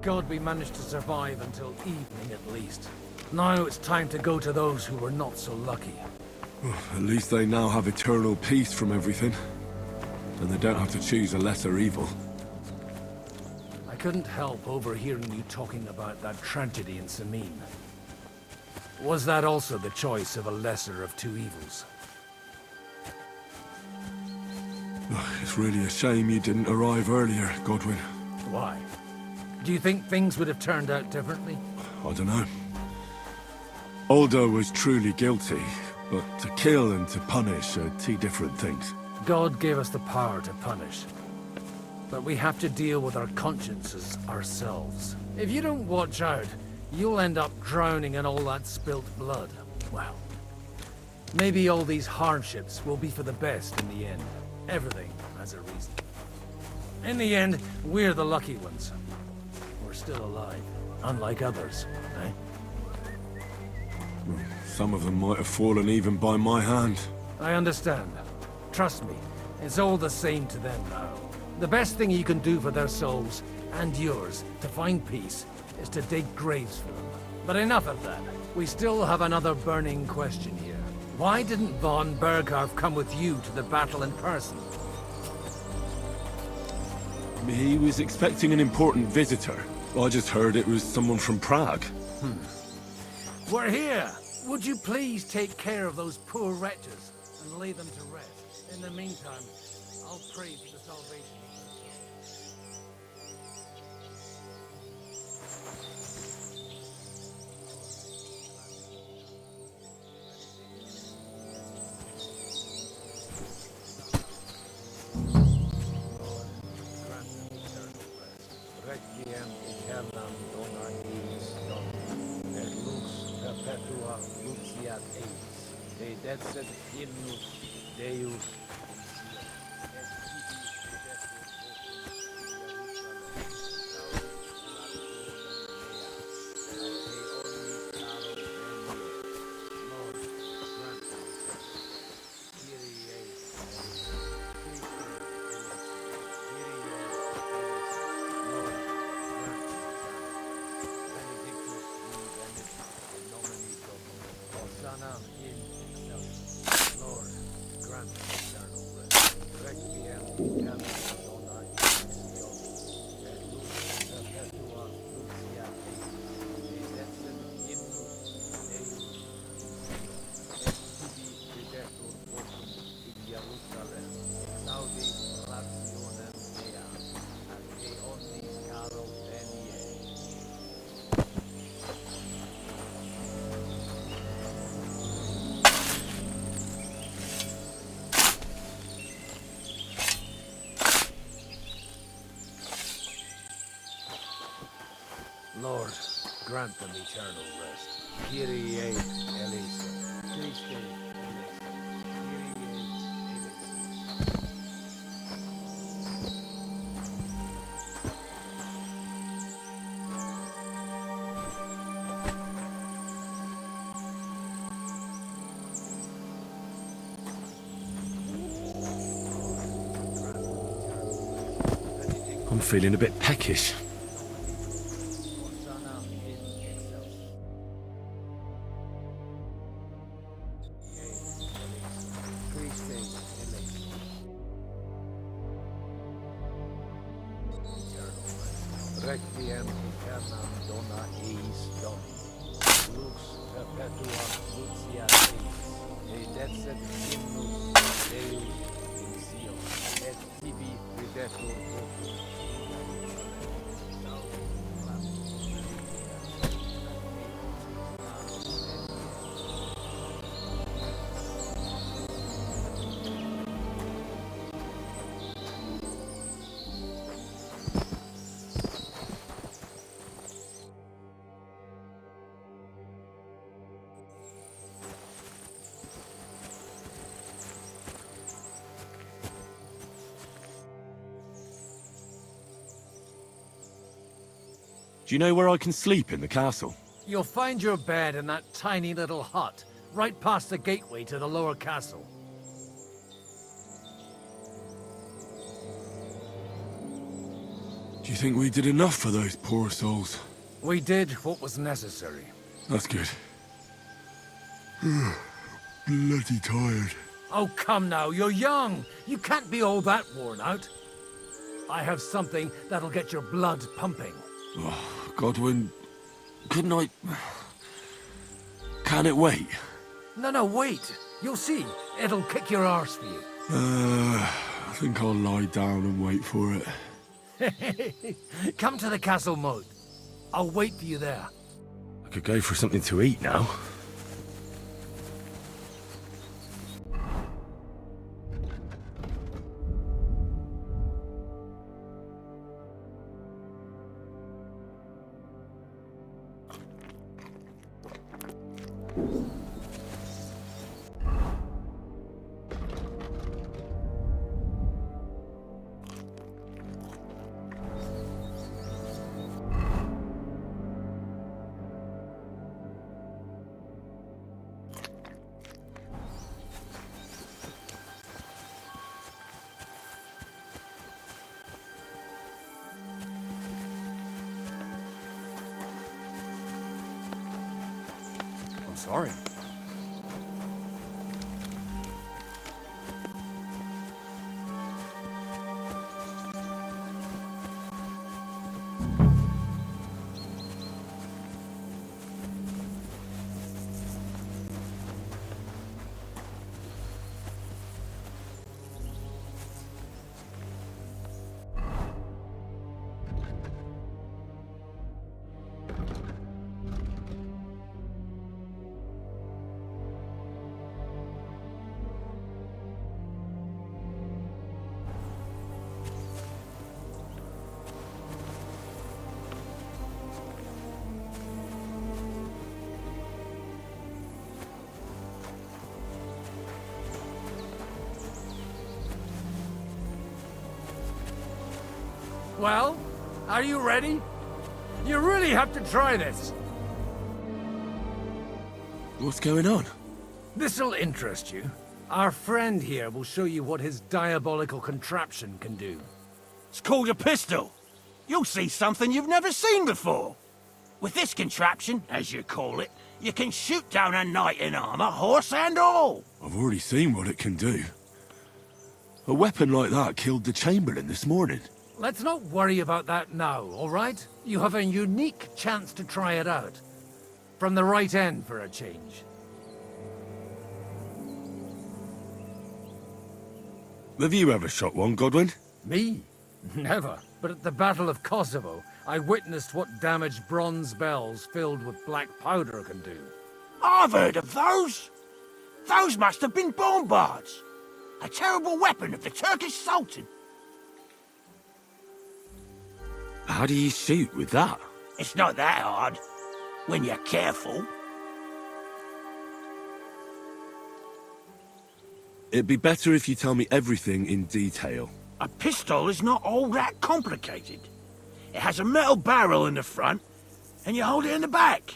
God, we managed to survive until evening at least. Now it's time to go to those who were not so lucky. At least they now have eternal peace from everything. And they don't have to choose a lesser evil. I couldn't help overhearing you talking about that tragedy in Samine. Was that also the choice of a lesser of two evils? It's really a shame you didn't arrive earlier, Godwin. Why? Do you think things would have turned out differently? I don't know. Aldo was truly guilty, but to kill and to punish are two different things. God gave us the power to punish. But we have to deal with our consciences ourselves. If you don't watch out, you'll end up drowning in all that spilt blood. Well, maybe all these hardships will be for the best in the end. Everything has a reason. In the end, we're the lucky ones. We're still alive, unlike others, eh? Some of them might have fallen even by my hand. I understand. Trust me, it's all the same to them now. The best thing you can do for their souls, and yours, to find peace, is to dig graves for them. But enough of that. We still have another burning question here. Why didn't von Berghardt come with you to the battle in person? He was expecting an important visitor. I just heard it was someone from Prague. We're here! Would you please take care of those poor wretches and lay them to rest? In the meantime, I'll pray for the salvation of their souls. Requiem aeternam dona eis Domini, et lux perpetua luceat eis, te decet hymnus Deus. Lord, grant them eternal rest. Kyrie eleison. Christe eleison. Kyrie eleison. I'm feeling a bit peckish. Requiem aeternam dona eis Domini, lux perpetua luceat eis, te decet hymnus Deus in Sion, et tibi videtur vocum. Do you know where I can sleep in the castle? You'll find your bed in that tiny little hut, right past the gateway to the lower castle. Do you think we did enough for those poor souls? We did what was necessary. That's good. Bloody tired. Oh, come now, you're young. You can't be all that worn out. I have something that'll get your blood pumping. Oh, Godwin, couldn't I... Can it wait? No, wait. You'll see. It'll kick your arse for you. I think I'll lie down and wait for it. Come to the castle moat. I'll wait for you there. I could go for something to eat now. Sorry. Well, are you ready? You really have to try this. What's going on? This'll interest you. Our friend here will show you what his diabolical contraption can do. It's called a pistol. You'll see something you've never seen before. With this contraption, as you call it, you can shoot down a knight in armor, horse and all. I've already seen what it can do. A weapon like that killed the Chamberlain this morning. Let's not worry about that now, all right? You have a unique chance to try it out. From the right end for a change. Have you ever shot one, Godwin? Me? Never. But at the Battle of Kosovo, I witnessed what damage bronze bells filled with black powder can do. I've heard of those. Those must have been bombards. A terrible weapon of the Turkish Sultan. How do you shoot with that? It's not that hard, when you're careful. It'd be better if you tell me everything in detail. A pistol is not all that complicated. It has a metal barrel in the front, and you hold it in the back.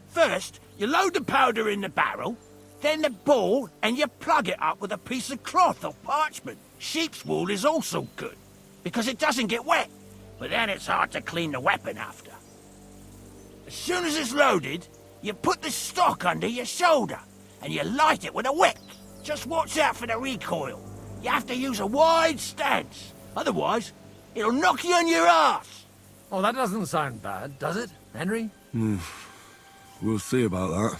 First, you load the powder in the barrel, then the ball, and you plug it up with a piece of cloth or parchment. Sheep's wool is also good, because it doesn't get wet, but then it's hard to clean the weapon after. As soon as it's loaded, you put the stock under your shoulder, and you light it with a wick. Just watch out for the recoil. You have to use a wide stance, otherwise it'll knock you on your ass. Oh, that doesn't sound bad, does it, Henry? We'll see about that.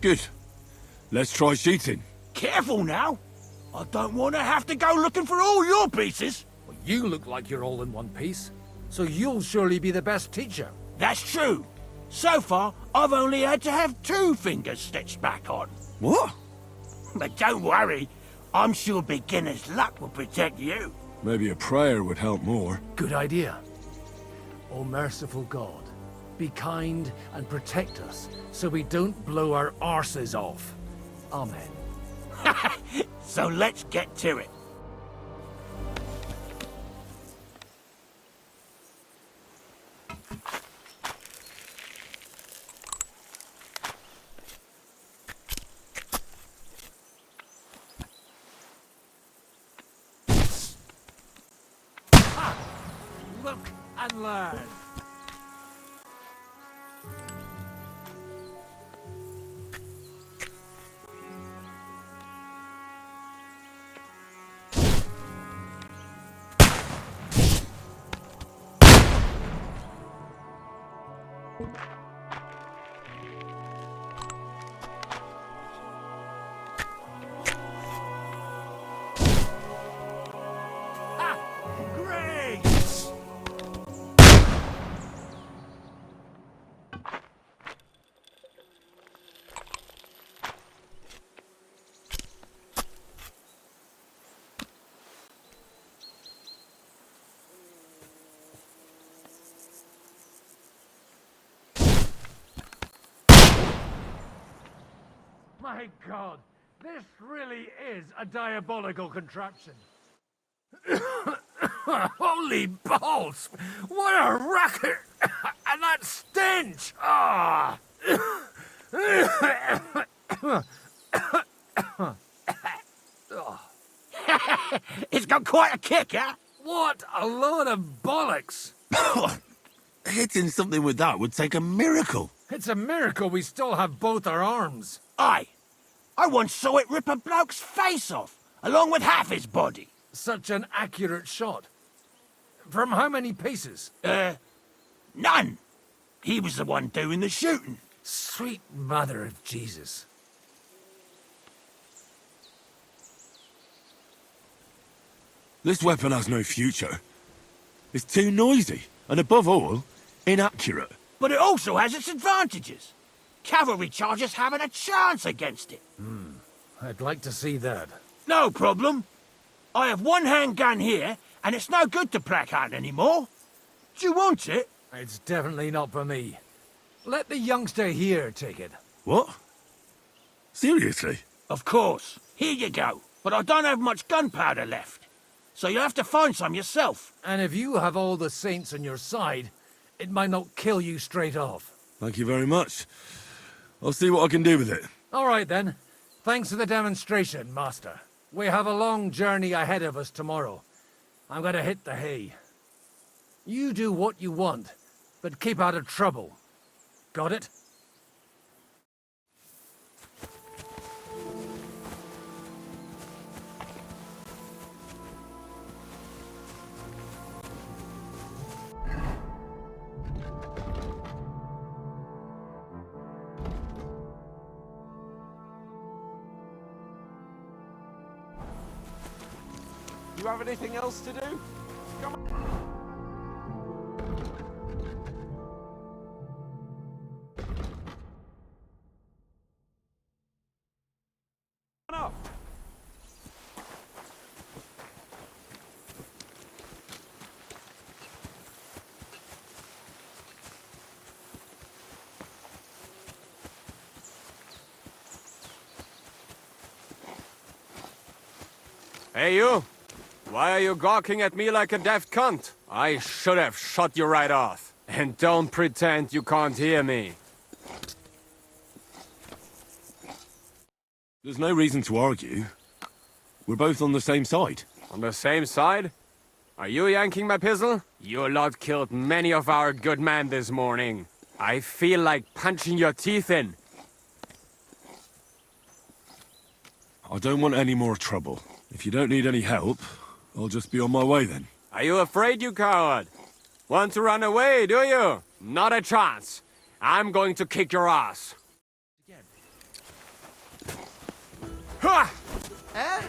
Good. Let's try shooting. Careful now. I don't want to have to go looking for all your pieces. Well, you look like you're all in one piece, so you'll surely be the best teacher. That's true. So far, I've only had to have 2 fingers stitched back on. What? But don't worry, I'm sure beginner's luck will protect you. Maybe a prayer would help more. Good idea. O merciful God, be kind and protect us so we don't blow our arses off. Amen. So let's get to it. Look and learn. Great! My God, this really is a diabolical contraption. Holy balls! What a racket! And that stench! Ah! It's got quite a kick, huh? What a load of bollocks! Hitting something with that would take a miracle. It's a miracle we still have both our arms. Aye. I once saw it rip a bloke's face off, along with half his body. Such an accurate shot. From how many paces? None. He was the one doing the shooting. Sweet mother of Jesus. This weapon has no future. It's too noisy, and above all, inaccurate. But it also has its advantages. Cavalry chargers haven't a chance against it. I'd like to see that. No problem. I have one handgun here, and it's no good to placard anymore. Do you want it? It's definitely not for me. Let the youngster here take it. What? Seriously? Of course. Here you go. But I don't have much gunpowder left. So you'll have to find some yourself. And if you have all the saints on your side, it might not kill you straight off. Thank you very much. I'll see what I can do with it. All right, then. Thanks for the demonstration, Master. We have a long journey ahead of us tomorrow. I'm gonna hit the hay. You do what you want, but keep out of trouble. Got it? You have anything else to do? Come on. Up. Hey, you! Why are you gawking at me like a daft cunt? I should have shot you right off. And don't pretend you can't hear me. There's no reason to argue. We're both on the same side. On the same side? Are you yanking my pistol? Your lot killed many of our good men this morning. I feel like punching your teeth in. I don't want any more trouble. If you don't need any help, I'll just be on my way then. Are you afraid, you coward? Want to run away, do you? Not a chance. I'm going to kick your ass. Ha!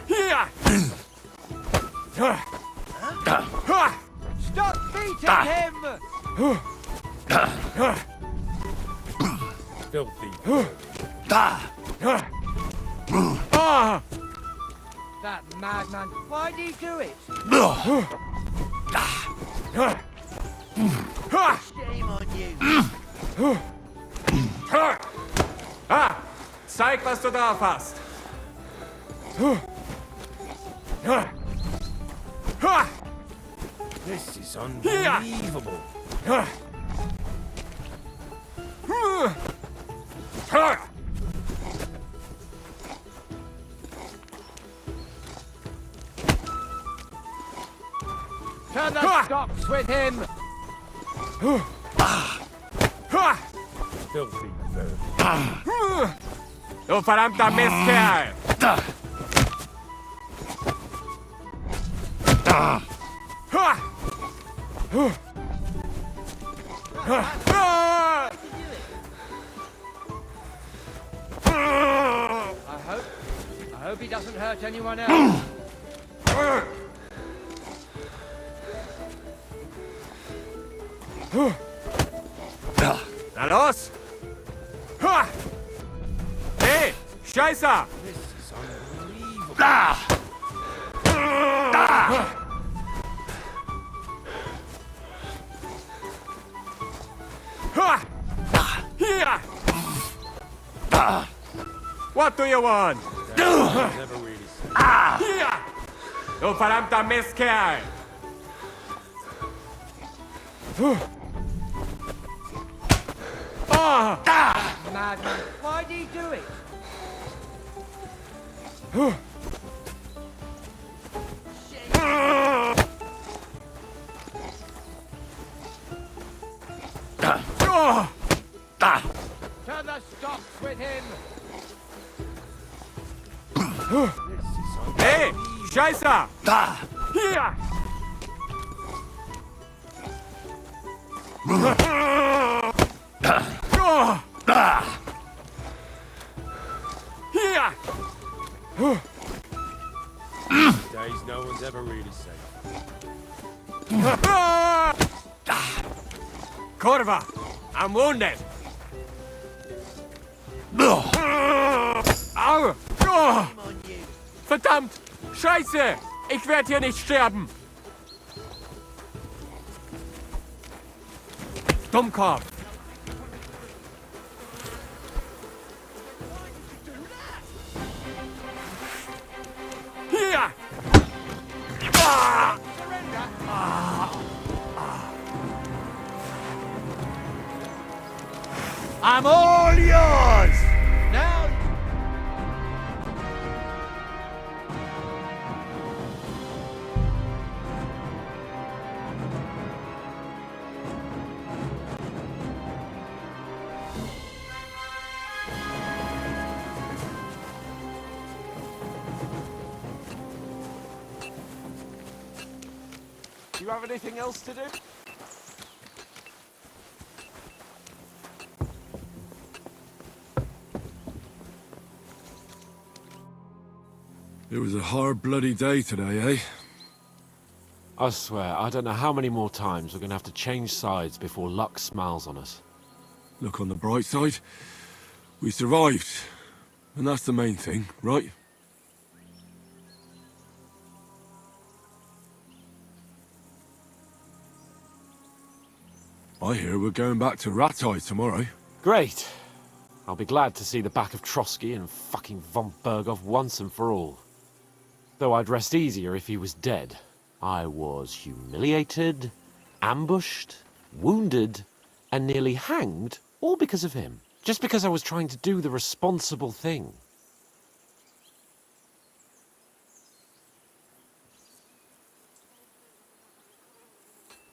Here! Stop beating him! Filthy. That madman. Why did he do it? Shame on you. Zeig, was du drauf hast. This is unbelievable. Turn the stocks with him. Filthy. Du verdammter Mistkerl! I hope he doesn't hurt anyone else. Na los! Hey, Scheiße! This is unbelievable. Here! What do you want? Never really said. Hier! Du verdammter Mistkerl! Madman. Why did he do it? Turn the stocks with him. Hey, Scheiße! Hier! Here! Days no one's ever really safe. Kurva! I'm wounded! Au! Verdammt! Scheiße! Ich werde hier nicht sterben! Dummkopf! Hier! I'm all yours! Now. Do you have anything else to do? It was a hard bloody day today, eh? I swear, I don't know how many more times we're gonna have to change sides before luck smiles on us. Look on the bright side. We survived. And that's the main thing, right? I hear we're going back to Rattay tomorrow. Great. I'll be glad to see the back of Trotsky and fucking von Berghoff once and for all. Though I'd rest easier if he was dead. I was humiliated, ambushed, wounded, and nearly hanged, all because of him. Just because I was trying to do the responsible thing.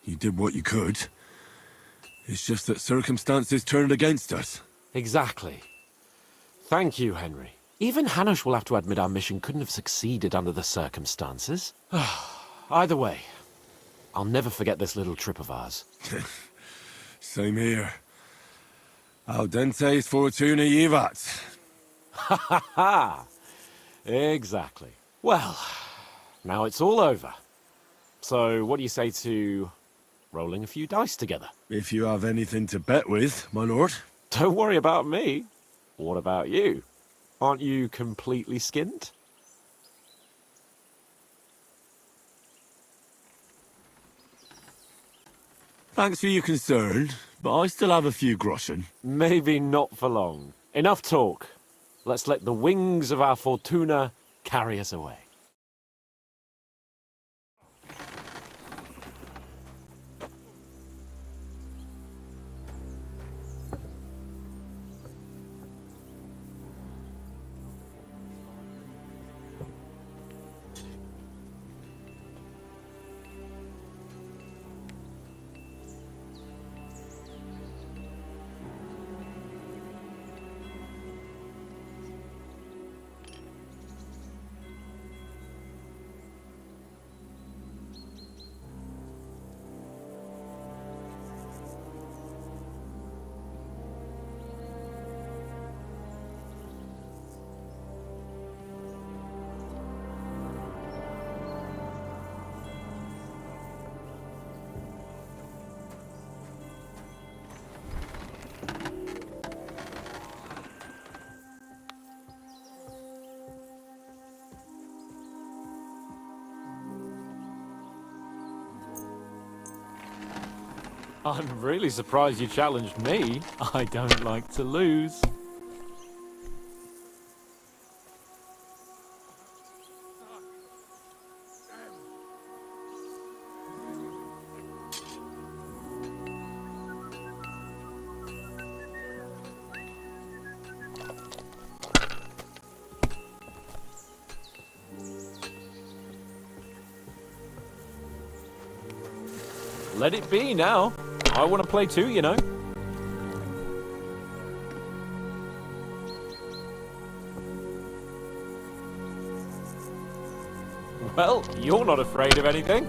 You did what you could. It's just that circumstances turned against us. Exactly. Thank you, Henry. Even Hanush will have to admit our mission couldn't have succeeded under the circumstances. Either way, I'll never forget this little trip of ours. Same here. Al dentes fortuna jivat. Ha ha ha! Exactly. Well, now it's all over. So what do you say to rolling a few dice together? If you have anything to bet with, my lord. Don't worry about me. What about you? Aren't you completely skinned? Thanks for your concern, but I still have a few groschen. Maybe not for long. Enough talk. Let's let the wings of our Fortuna carry us away. I'm really surprised you challenged me. I don't like to lose. Let it be now. I want to play too, you know. Well, you're not afraid of anything.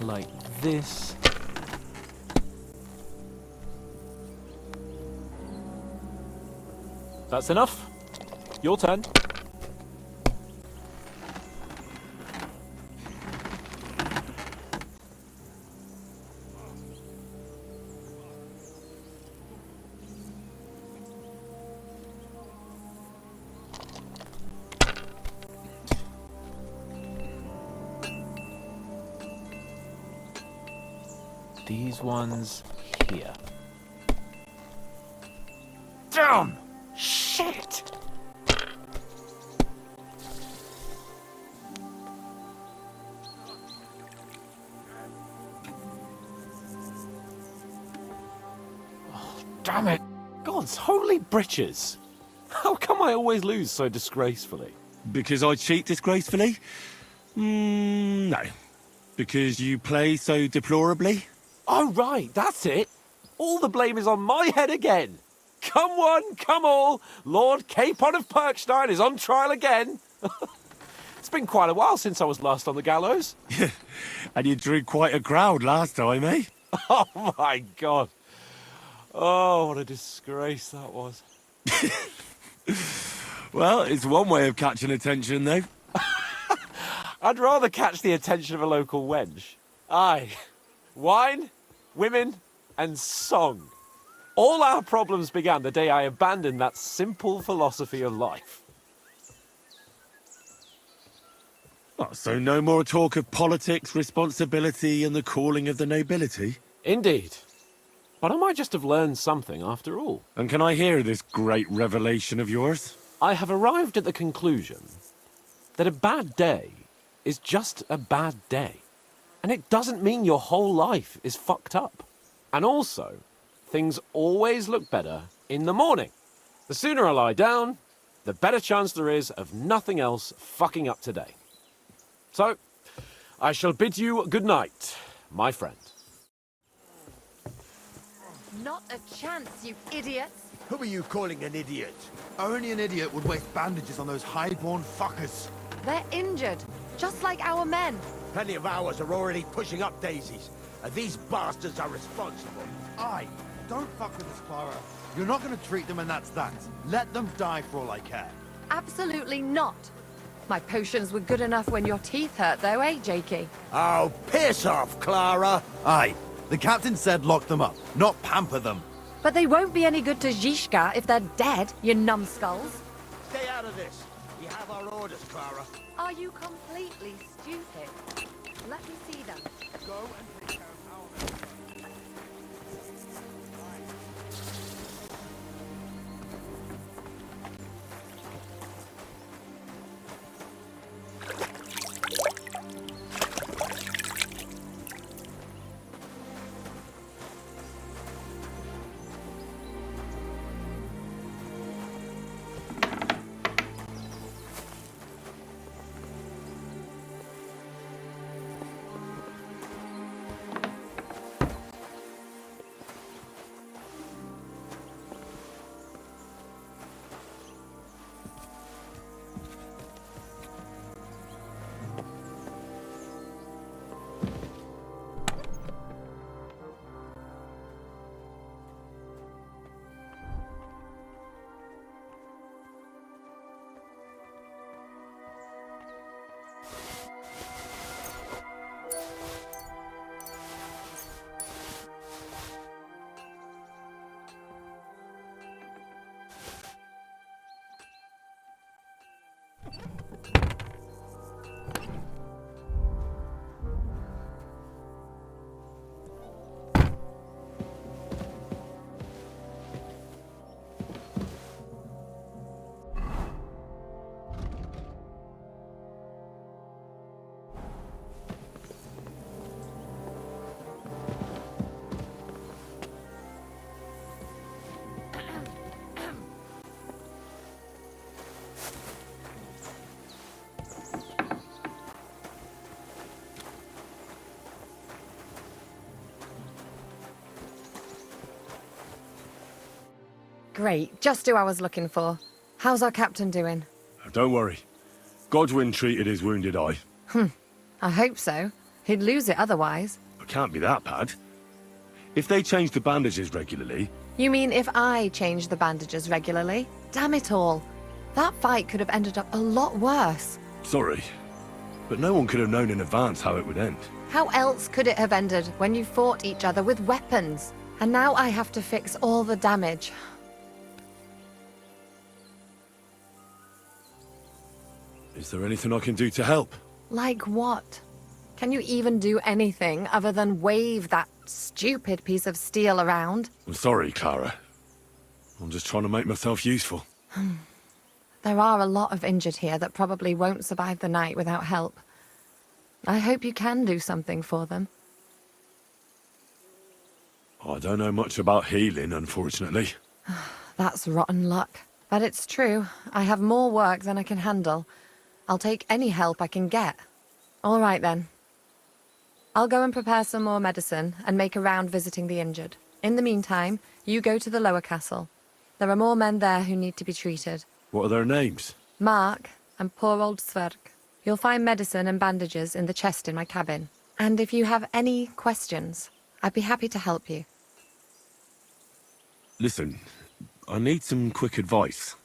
Like this. That's enough. Your turn. These ones here. Damn! Shit! Oh, damn it! God's holy britches! How come I always lose so disgracefully? Because I cheat disgracefully? No. Because you play so deplorably? Oh, right, that's it. All the blame is on my head again. Come one, come all. Lord Capon of Perkstein is on trial again. It's been quite a while since I was last on the gallows. And you drew quite a crowd last time, eh? Oh, my God. Oh, what a disgrace that was. Well, it's one way of catching attention, though. I'd rather catch the attention of a local wench. Aye. Wine, women, and song. All our problems began the day I abandoned that simple philosophy of life. Oh, so no more talk of politics, responsibility, and the calling of the nobility? Indeed. But I might just have learned something after all. And can I hear this great revelation of yours? I have arrived at the conclusion that a bad day is just a bad day. And it doesn't mean your whole life is fucked up. And also, things always look better in the morning. The sooner I lie down, the better chance there is of nothing else fucking up today. So, I shall bid you good night, my friend. Not a chance, you idiots! Who are you calling an idiot? Only an idiot would waste bandages on those highborn fuckers. They're injured, just like our men. Plenty of ours are already pushing up daisies, and these bastards are responsible. Aye, don't fuck with us, Clara. You're not gonna treat them and that's that. Let them die for all I care. Absolutely not. My potions were good enough when your teeth hurt, though, eh, Jakey? Oh, piss off, Clara! Aye, the captain said lock them up, not pamper them. But they won't be any good to Zizka if they're dead, you numbskulls. Stay out of this. We have our orders, Clara. Are you completely stupid? Let me see them. Go and take care of our men. Great, just who I was looking for. How's our captain doing? Don't worry. Godwin treated his wounded eye. I hope so. He'd lose it otherwise. It can't be that bad. If they change the bandages regularly... You mean if I change the bandages regularly? Damn it all. That fight could have ended up a lot worse. Sorry, but no one could have known in advance how it would end. How else could it have ended when you fought each other with weapons? And now I have to fix all the damage. Is there anything I can do to help? Like what? Can you even do anything other than wave that stupid piece of steel around? I'm sorry, Clara. I'm just trying to make myself useful. There are a lot of injured here that probably won't survive the night without help. I hope you can do something for them. I don't know much about healing, unfortunately. That's rotten luck. But it's true. I have more work than I can handle. I'll take any help I can get. All right, then. I'll go and prepare some more medicine and make a round visiting the injured. In the meantime, you go to the lower castle. There are more men there who need to be treated. What are their names? Mark and poor old Sverg. You'll find medicine and bandages in the chest in my cabin. And if you have any questions, I'd be happy to help you. Listen, I need some quick advice.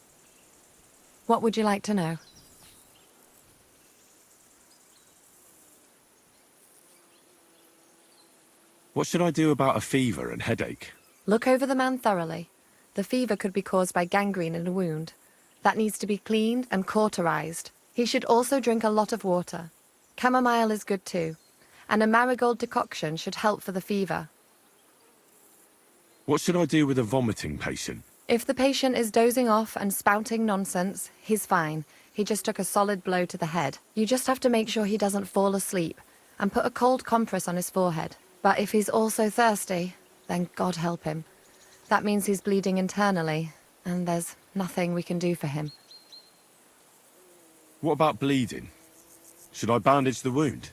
What would you like to know? What should I do about a fever and headache? Look over the man thoroughly. The fever could be caused by gangrene in a wound. That needs to be cleaned and cauterized. He should also drink a lot of water. Chamomile is good too. And a marigold decoction should help for the fever. What should I do with a vomiting patient? If the patient is dozing off and spouting nonsense, he's fine. He just took a solid blow to the head. You just have to make sure he doesn't fall asleep and put a cold compress on his forehead. But if he's also thirsty, then God help him. That means he's bleeding internally, and there's nothing we can do for him. What about bleeding? Should I bandage the wound?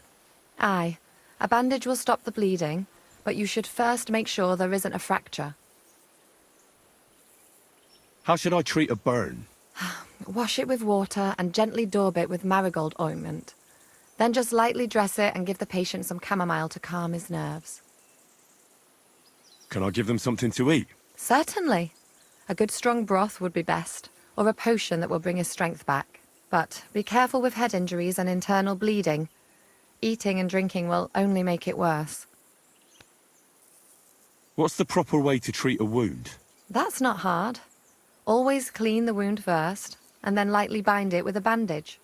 Aye. A bandage will stop the bleeding, but you should first make sure there isn't a fracture. How should I treat a burn? Wash it with water and gently daub it with marigold ointment. Then just lightly dress it and give the patient some chamomile to calm his nerves. Can I give them something to eat? Certainly. A good strong broth would be best, or a potion that will bring his strength back. But be careful with head injuries and internal bleeding. Eating and drinking will only make it worse. What's the proper way to treat a wound? That's not hard. Always clean the wound first, and then lightly bind it with a bandage.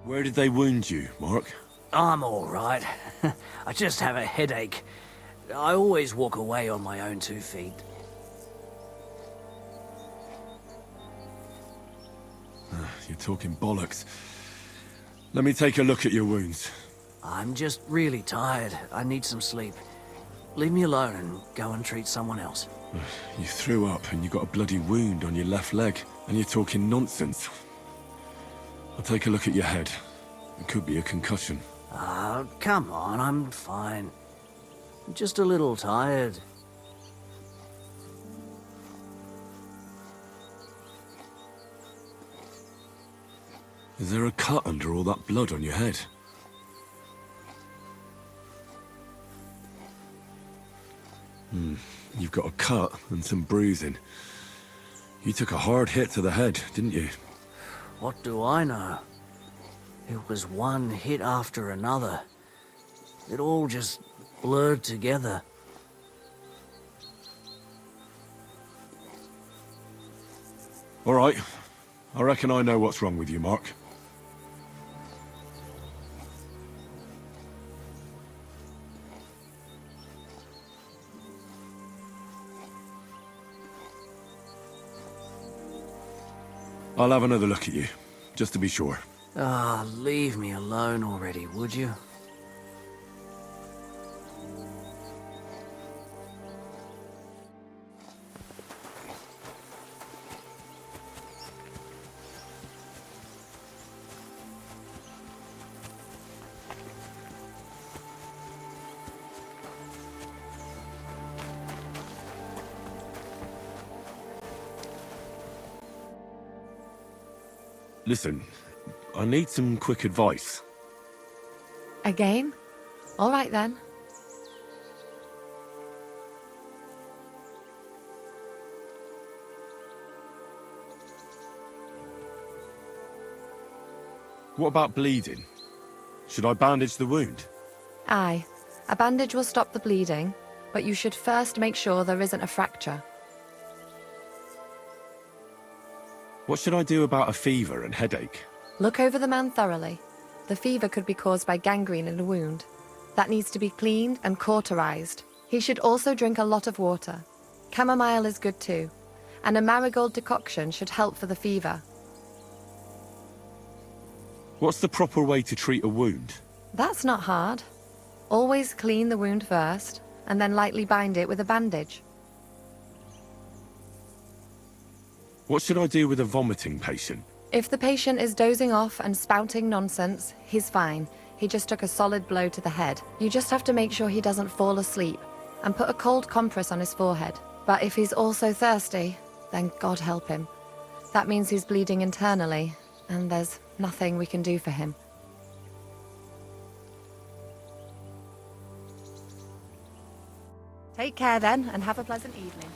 Where did they wound you, Mark? I'm all right. I just have a headache. I always walk away on my own 2 feet. You're talking bollocks. Let me take a look at your wounds. I'm just really tired. I need some sleep. Leave me alone and go and treat someone else. You threw up and you got a bloody wound on your left leg, and you're talking nonsense. I'll take a look at your head. It could be a concussion. Come on, I'm fine. Just a little tired. Is there a cut under all that blood on your head? You've got a cut and some bruising. You took a hard hit to the head, didn't you? What do I know? It was one hit after another. It all just blurred together. All right. I reckon I know what's wrong with you, Mark. I'll have another look at you, just to be sure. Leave me alone already, would you? Listen, I need some quick advice. A game? All right then. What about bleeding? Should I bandage the wound? Aye. A bandage will stop the bleeding, but you should first make sure there isn't a fracture. What should I do about a fever and headache? Look over the man thoroughly. The fever could be caused by gangrene in a wound. That needs to be cleaned and cauterized. He should also drink a lot of water. Chamomile is good too, and a marigold decoction should help for the fever. What's the proper way to treat a wound? That's not hard. Always clean the wound first, and then lightly bind it with a bandage. What should I do with a vomiting patient? If the patient is dozing off and spouting nonsense, he's fine. He just took a solid blow to the head. You just have to make sure he doesn't fall asleep, and put a cold compress on his forehead. But if he's also thirsty, then God help him. That means he's bleeding internally, and there's nothing we can do for him. Take care then, and have a pleasant evening.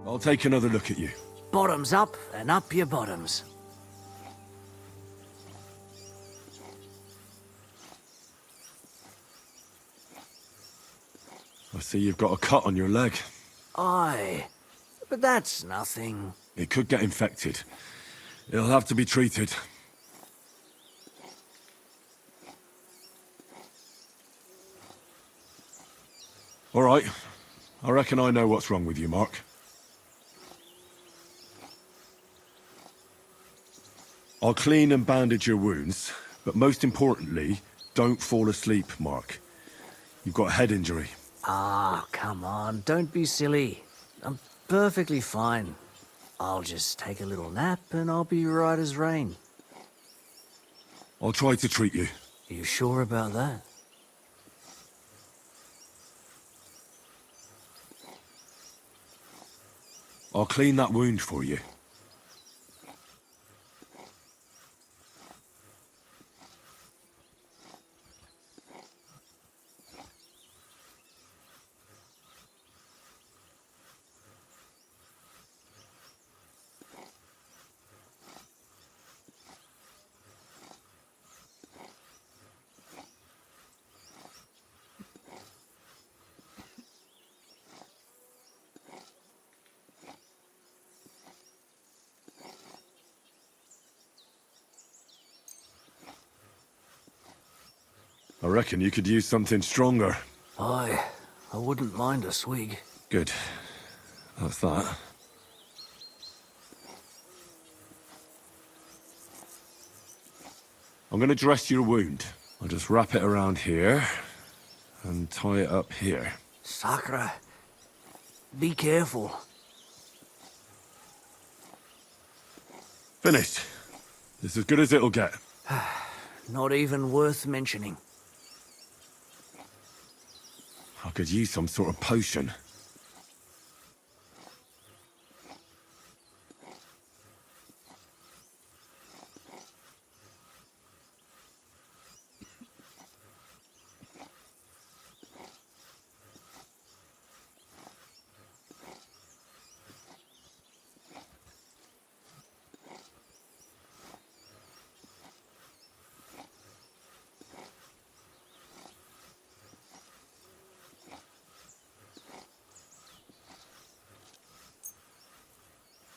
I'll take another look at you. Bottoms up and up your bottoms. I see you've got a cut on your leg. Aye, but that's nothing. It could get infected. It'll have to be treated. All right. I reckon I know what's wrong with you, Mark. I'll clean and bandage your wounds, but most importantly, don't fall asleep, Mark. You've got a head injury. Ah, come on, don't be silly. I'm perfectly fine. I'll just take a little nap and I'll be right as rain. I'll try to treat you. You sure about that? I'll clean that wound for you. I reckon you could use something stronger. Aye, I wouldn't mind a swig. Good. That's that. I'm gonna dress your wound. I'll just wrap it around here and tie it up here. Sakra, be careful. Finished. This is as good as it'll get. Not even worth mentioning. I could use some sort of potion.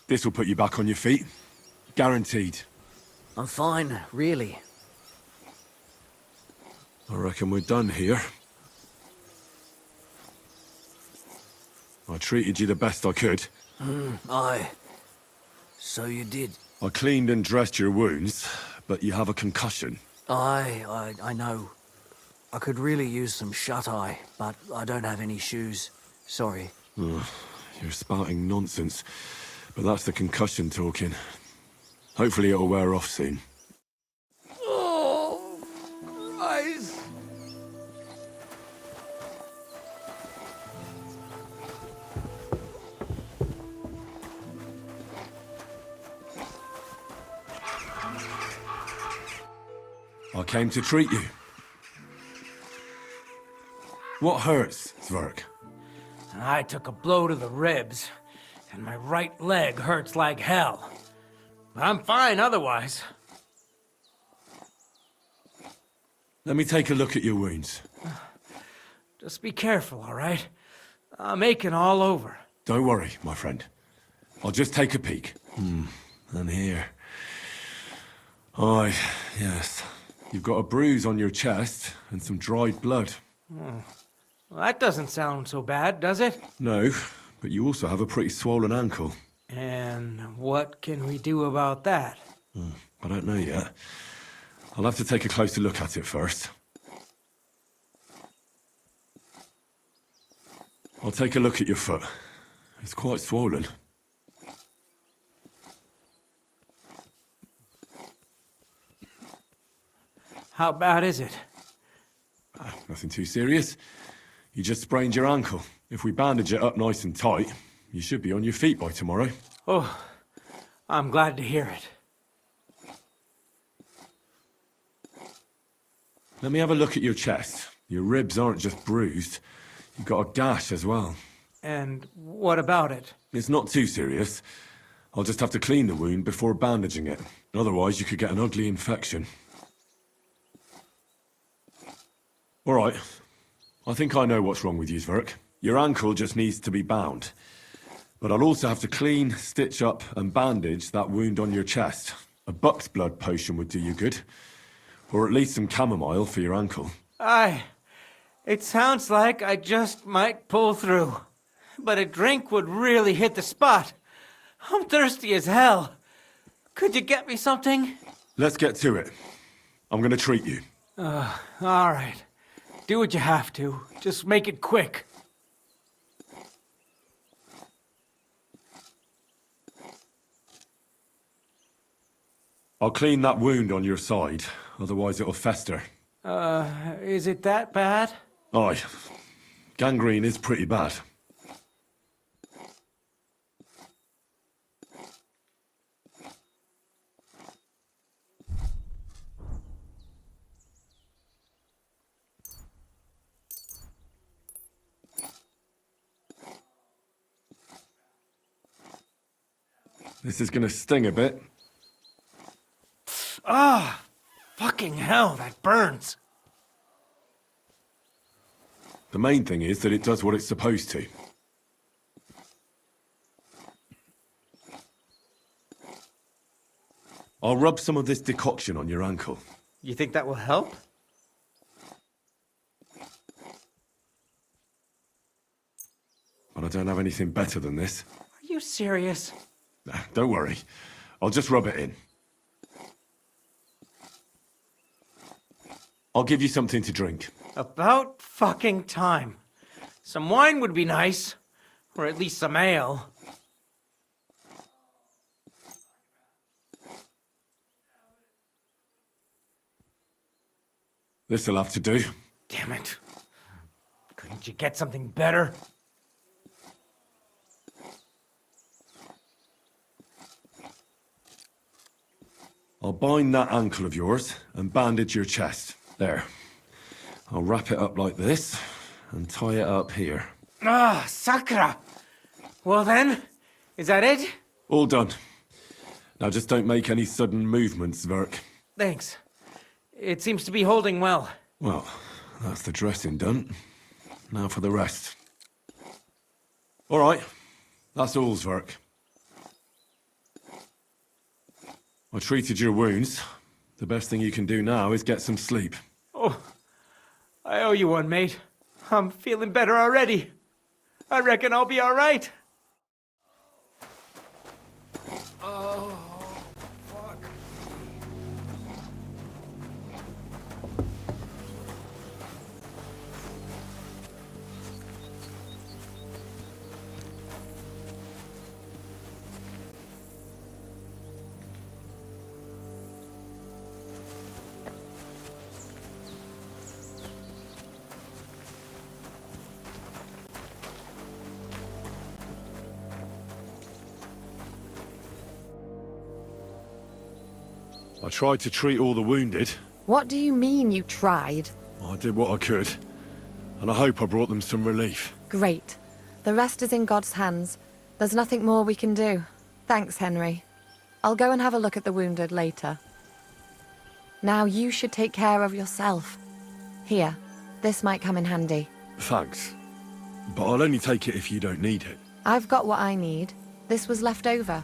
This will put you back on your feet. Guaranteed. I'm fine, really. I reckon we're done here. I treated you the best I could. Aye. So you did. I cleaned and dressed your wounds, but you have a concussion. Aye, I know. I could really use some shut-eye, but I don't have any shoes. Sorry. Ugh, you're spouting nonsense. But that's the concussion talking. Hopefully it'll wear off soon. Oh, Christ! I came to treat you. What hurts, Zwerg? I took a blow to the ribs, and my right leg hurts like hell. I'm fine otherwise. Let me take a look at your wounds. Just be careful, all right? I'm aching all over. Don't worry, my friend. I'll just take a peek. And here. Aye, yes. You've got a bruise on your chest and some dried blood. Well, that doesn't sound so bad, does it? No, but you also have a pretty swollen ankle. And what can we do about that? I don't know yet. I'll have to take a closer look at it first. I'll take a look at your foot. It's quite swollen. How bad is it? Nothing too serious. You just sprained your ankle. If we bandage it up nice and tight, you should be on your feet by tomorrow. Oh, I'm glad to hear it. Let me have a look at your chest. Your ribs aren't just bruised. You've got a gash as well. And what about it? It's not too serious. I'll just have to clean the wound before bandaging it. Otherwise, you could get an ugly infection. All right. I think I know what's wrong with you, Zverk. Your ankle just needs to be bound. But I'll also have to clean, stitch up, and bandage that wound on your chest. A buck's blood potion would do you good. Or at least some chamomile for your ankle. It sounds like I just might pull through. But a drink would really hit the spot. I'm thirsty as hell. Could you get me something? Let's get to it. I'm gonna treat you. All right. Do what you have to. Just make it quick. I'll clean that wound on your side, otherwise it'll fester. Is it that bad? Aye. Gangrene is pretty bad. This is gonna sting a bit. Fucking hell, that burns. The main thing is that it does what it's supposed to. I'll rub some of this decoction on your ankle. You think that will help? But I don't have anything better than this. Are you serious? Don't worry. I'll just rub it in. I'll give you something to drink. About fucking time. Some wine would be nice. Or at least some ale. This'll have to do. Damn it. Couldn't you get something better? I'll bind that ankle of yours and bandage your chest. There. I'll wrap it up like this and tie it up here. Sakra! Well then, is that it? All done. Now just don't make any sudden movements, Zverk. Thanks. It seems to be holding well. Well, that's the dressing done. Now for the rest. All right. That's all, Zverk. I treated your wounds. The best thing you can do now is get some sleep. Oh, I owe you one, mate. I'm feeling better already. I reckon I'll be all right. Oh, fuck. I tried to treat all the wounded. What do you mean you tried? I did what I could. And I hope I brought them some relief. Great. The rest is in God's hands. There's nothing more we can do. Thanks, Henry. I'll go and have a look at the wounded later. Now you should take care of yourself. Here, this might come in handy. Thanks. But I'll only take it if you don't need it. I've got what I need. This was left over.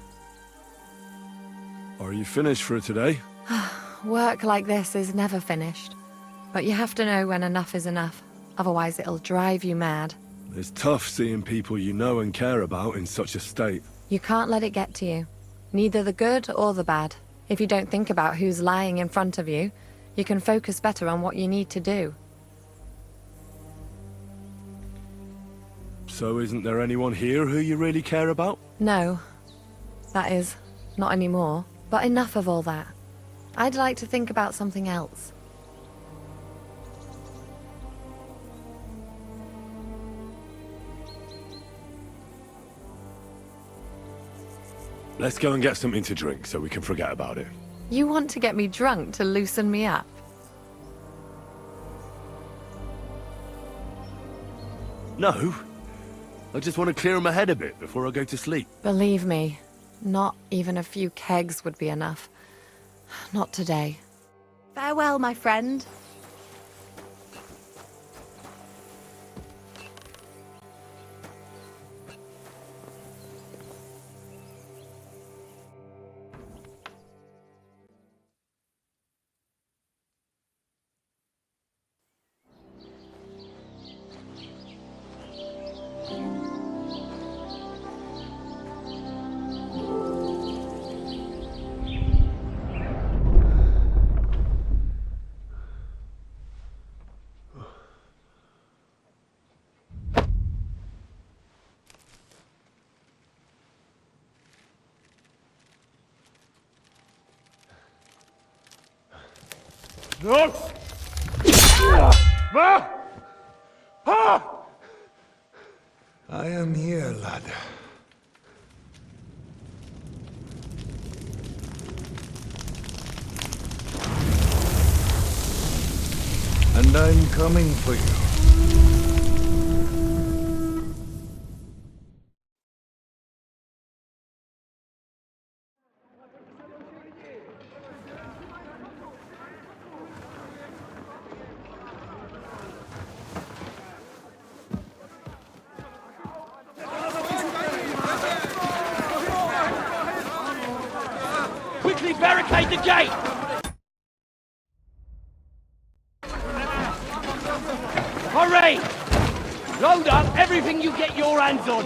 Are you finished for today? Work like this is never finished. But you have to know when enough is enough. Otherwise it'll drive you mad. It's tough seeing people you know and care about in such a state. You can't let it get to you. Neither the good or the bad. If you don't think about who's lying in front of you, you can focus better on what you need to do. So isn't there anyone here who you really care about? No. That is, not anymore. But enough of all that. I'd like to think about something else. Let's go and get something to drink so we can forget about it. You want to get me drunk to loosen me up? No. I just want to clear my head a bit before I go to sleep. Believe me, not even a few kegs would be enough. Not today. Farewell, my friend. I am here, lad. And I'm coming for you. Quickly barricade the gate! Hurry! Load up everything you get your hands on.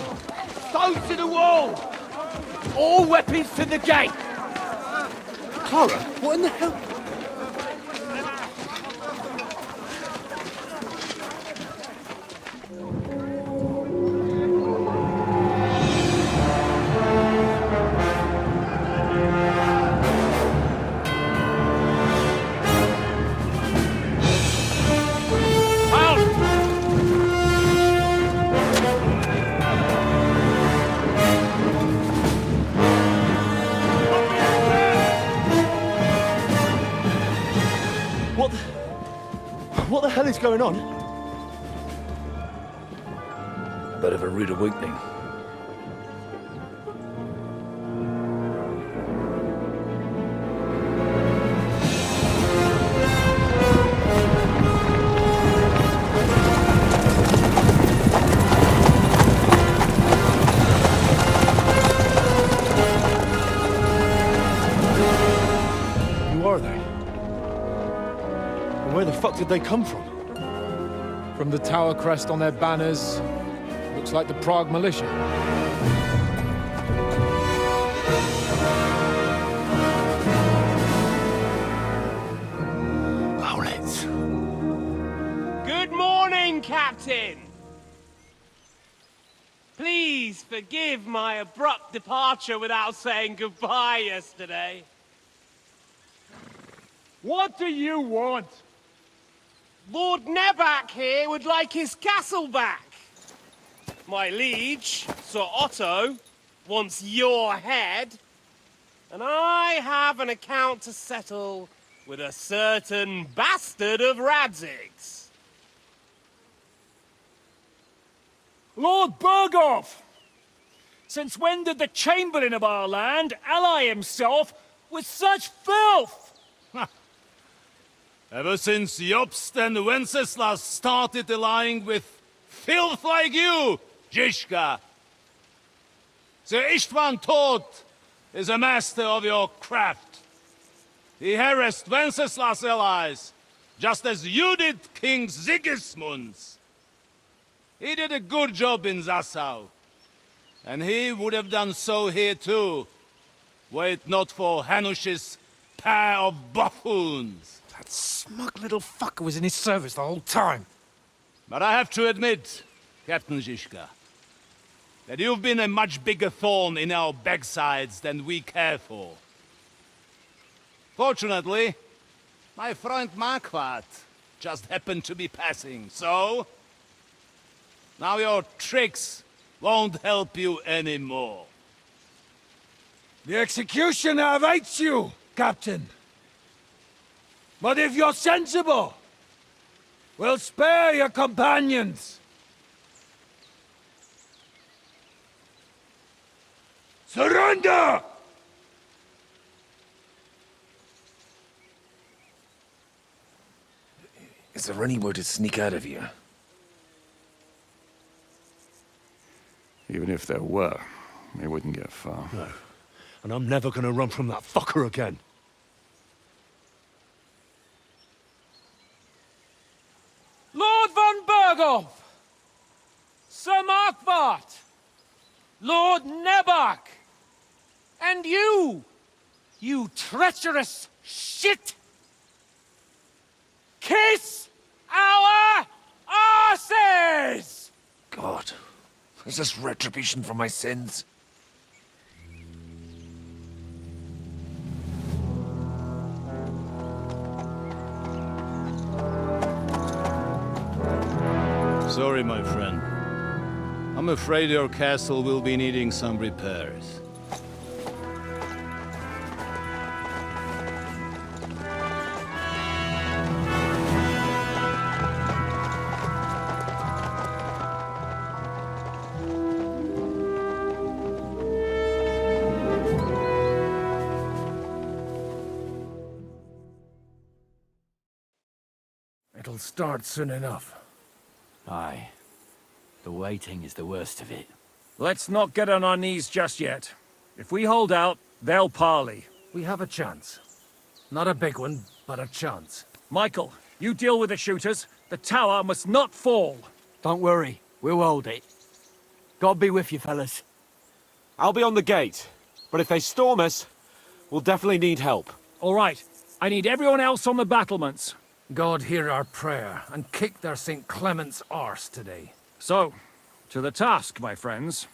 Stones to the wall! All weapons to the gate! Clara, what in the hell? What the hell is going on? Bit of a rude awakening. Who are they? And where the fuck did they come from? From the tower crest on their banners, looks like the Prague militia. Owlets. Good morning, Captain! Please forgive my abrupt departure without saying goodbye yesterday. What do you want? Lord Nebak here would like his castle back. My liege, Sir Otto, wants your head. And I have an account to settle with a certain bastard of Radzig's. Lord Berghoff! Since when did the Chamberlain of our land ally himself with such filth? Ever since Jobst and Wenceslas started allying with filth like you, Zizka. Sir Istvan Tod is a master of your craft. He harassed Wenceslas' allies, just as you did King Sigismund's. He did a good job in Zassau, and he would have done so here too, were it not for Hanush's pair of buffoons. That smug little fucker was in his service the whole time. But I have to admit, Captain Zizka, that you've been a much bigger thorn in our backsides than we care for. Fortunately, my friend Marquardt just happened to be passing, so... now your tricks won't help you anymore. The executioner awaits you, Captain. But if you're sensible, we'll spare your companions. Surrender! Is there anywhere to sneak out of here? Even if there were, they wouldn't get far. No. And I'm never gonna run from that fucker again. Lord von Berghoff! Sir Marquardt! Lord Nebach! And you! You treacherous shit! Kiss our asses! God, is this retribution for my sins? Sorry, my friend. I'm afraid your castle will be needing some repairs. It'll start soon enough. Aye. The waiting is the worst of it. Let's not get on our knees just yet. If we hold out, they'll parley. We have a chance. Not a big one, but a chance. Michael, you deal with the shooters. The tower must not fall. Don't worry, we'll hold it. God be with you, fellas. I'll be on the gate, but if they storm us, we'll definitely need help. All right, I need everyone else on the battlements. God hear our prayer, and kick their St. Clement's arse today. So, to the task, my friends.